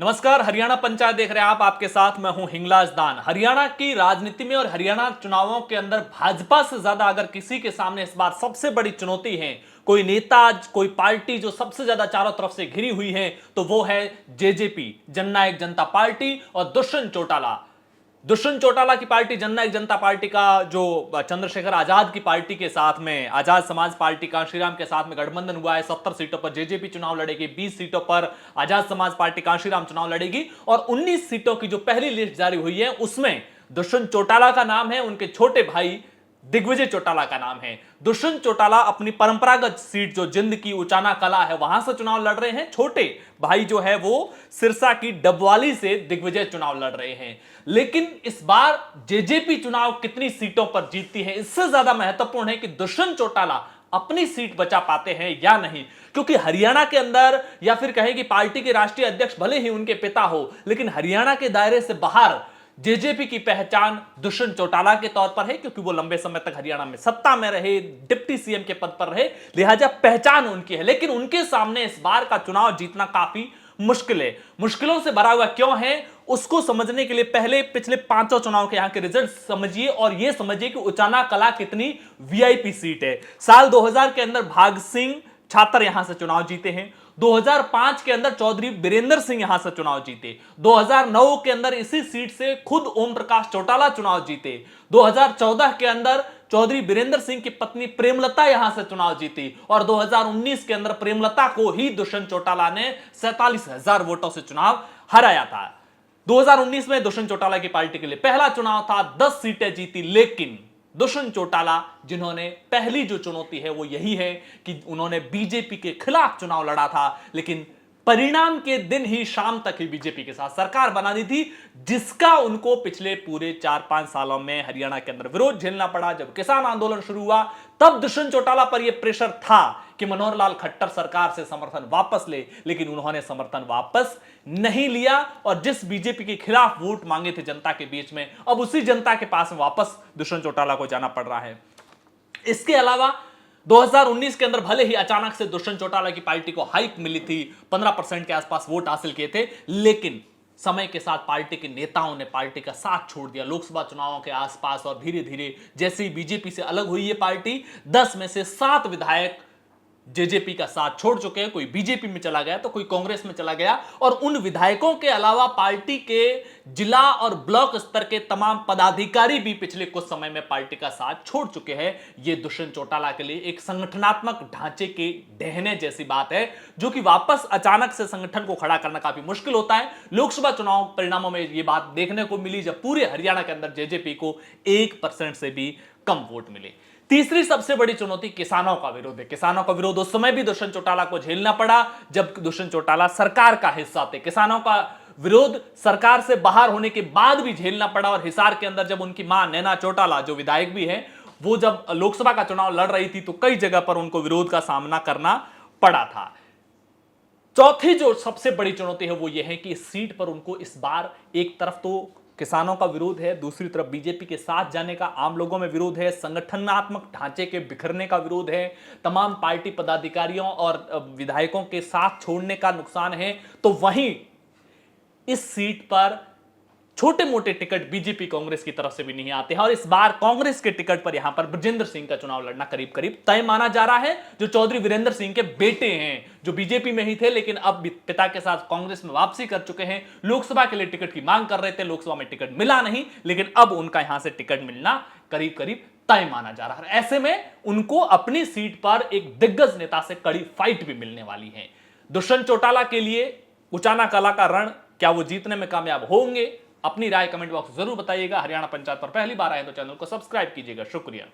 नमस्कार, हरियाणा पंचायत देख रहे हैं आप। आपके साथ मैं हूं हिंगलाज दान। हरियाणा की राजनीति में और हरियाणा चुनावों के अंदर भाजपा से ज्यादा अगर किसी के सामने इस बार सबसे बड़ी चुनौती है, कोई नेता, कोई पार्टी जो सबसे ज्यादा चारों तरफ से घिरी हुई है, तो वो है जेजेपी, जननायक जनता पार्टी और दुष्यंत चौटाला। दुष्यंत चौटाला की पार्टी जननायक जनता पार्टी का जो चंद्रशेखर आजाद की पार्टी के साथ में आजाद समाज पार्टी कांशीराम के साथ में गठबंधन हुआ है। 70 सीटों पर जेजेपी चुनाव लड़ेगी, 20 सीटों पर आजाद समाज पार्टी कांशीराम चुनाव लड़ेगी और 19 सीटों की जो पहली लिस्ट जारी हुई है उसमें दुष्यंत चौटाला का नाम है, उनके छोटे भाई दिग्विजय चौटाला का नाम है। दुष्यंत चौटाला अपनी परंपरागत सीट जो जिंद की उचाना कला है वहां से चुनाव लड़ रहे हैं। छोटे भाई जो है वो सिरसा की डबवाली से दिग्विजय चुनाव लड़ रहे हैं। लेकिन इस बार जेजेपी चुनाव कितनी सीटों पर जीतती है, इससे ज्यादा महत्वपूर्ण है कि दुष्यंत चौटाला अपनी सीट बचा पाते हैं या नहीं। क्योंकि हरियाणा के अंदर, या फिर कहें कि पार्टी के राष्ट्रीय अध्यक्ष भले ही उनके पिता हो, लेकिन हरियाणा के दायरे से बाहर जेजेपी की पहचान दुष्यंत चौटाला के तौर पर है, क्योंकि वो लंबे समय तक हरियाणा में सत्ता में रहे, डिप्टी सीएम के पद पर रहे, लिहाजा पहचान उनकी है। लेकिन उनके सामने इस बार का चुनाव जीतना काफी मुश्किल है। मुश्किलों से भरा हुआ क्यों है, उसको समझने के लिए पहले पिछले 5 चुनाव के यहां के रिजल्ट समझिए और यह समझिए कि उचाना कला कितनी वीआईपी सीट है। साल 2000 के अंदर भाग सिंह छात्र यहां से चुनाव जीते हैं। 2005 के अंदर चौधरी बीरेंद्र सिंह यहां से चुनाव जीते। 2009 के अंदर इसी सीट से खुद ओम प्रकाश चौटाला चुनाव जीते। 2014 के अंदर चौधरी बीरेंद्र सिंह की पत्नी प्रेमलता यहां से चुनाव जीती और 2019 के अंदर प्रेमलता को ही दुष्यंत चौटाला ने 47,000 वोटों से चुनाव हराया था। 2019 में दुष्यंत चौटाला की पार्टी के लिए पहला चुनाव था, 10 सीटें जीती। लेकिन दुष्यंत चौटाला, जिन्होंने पहली जो चुनौती है वो यही है कि उन्होंने बीजेपी के खिलाफ चुनाव लड़ा था, लेकिन परिणाम के दिन ही शाम तक ही बीजेपी के साथ सरकार बना दी थी, जिसका उनको पिछले पूरे 4-5 सालों में हरियाणा के अंदर विरोध झेलना पड़ा। जब किसान आंदोलन शुरू हुआ तब दुष्यंत चौटाला पर यह प्रेशर था कि मनोहर लाल खट्टर सरकार से समर्थन वापस ले, लेकिन उन्होंने समर्थन वापस नहीं लिया और जिस बीजेपी के खिलाफ वोट मांगे थे जनता के बीच में, अब उसी जनता के पास में वापस दुष्यंत चौटाला को जाना पड़ रहा है। इसके अलावा 2019 के अंदर भले ही अचानक से दुष्यंत चौटाला की पार्टी को हाइक मिली थी, 15% के आसपास वोट हासिल किए थे, लेकिन समय के साथ पार्टी के नेताओं ने पार्टी का साथ छोड़ दिया लोकसभा चुनावों के आसपास और धीरे धीरे जैसे ही बीजेपी से अलग हुई ये पार्टी, 10 में से 7 विधायक जेजेपी का साथ छोड़ चुके हैं। कोई बीजेपी में चला गया तो कोई कांग्रेस में चला गया और उन विधायकों के अलावा पार्टी के जिला और ब्लॉक स्तर के तमाम पदाधिकारी भी पिछले कुछ समय में पार्टी का साथ छोड़ चुके हैं। यह दुष्यंत चौटाला के लिए एक संगठनात्मक ढांचे के ढहने जैसी बात है, जो कि वापस अचानक से संगठन को खड़ा करना काफी मुश्किल होता है। लोकसभा चुनाव परिणामों में यह बात देखने को मिली जब पूरे हरियाणा के अंदर जेजेपी को 1% से भी कम वोट मिले। तीसरी सबसे बड़ी चुनौती किसानों का विरोध है। किसानों का विरोध उस समय भी दुष्यंत चौटाला को झेलना पड़ा जब दुष्यंत चौटाला सरकार का हिस्सा थे। किसानों का विरोध सरकार से बाहर होने के बाद भी झेलना पड़ा और हिसार के अंदर जब उनकी मां नैना चौटाला, जो विधायक भी है, वो जब लोकसभा का चुनाव लड़ रही थी तो कई जगह पर उनको विरोध का सामना करना पड़ा था। चौथी जो सबसे बड़ी चुनौती है वो ये है कि इस सीट पर उनको इस बार एक तरफ तो किसानों का विरोध है, दूसरी तरफ बीजेपी के साथ जाने का आम लोगों में विरोध है, संगठनात्मक ढांचे के बिखरने का विरोध है, तमाम पार्टी पदाधिकारियों और विधायकों के साथ छोड़ने का नुकसान है। तो वहीं इस सीट पर छोटे मोटे टिकट बीजेपी कांग्रेस की तरफ से भी नहीं आते हैं और इस बार कांग्रेस के टिकट पर यहां पर बृजेंद्र सिंह का चुनाव लड़ना करीब करीब तय माना जा रहा है, जो चौधरी वीरेंद्र सिंह के बेटे हैं, जो बीजेपी में ही थे लेकिन अब पिता के साथ कांग्रेस में वापसी कर चुके हैं। लोकसभा के लिए टिकट की मांग कर रहे थे, लोकसभा में टिकट मिला नहीं, लेकिन अब उनका यहां से टिकट मिलना करीब करीब तय माना जा रहा है। ऐसे में उनको अपनी सीट पर एक दिग्गज नेता से कड़ी फाइट भी मिलने वाली है। दुष्यंत चौटाला के लिए उचाना कला का रण, क्या वो जीतने में कामयाब होंगे? अपनी राय कमेंट बॉक्स में जरूर बताइएगा। हरियाणा पंचायत पर पहली बार आए तो चैनल को सब्सक्राइब कीजिएगा। शुक्रिया।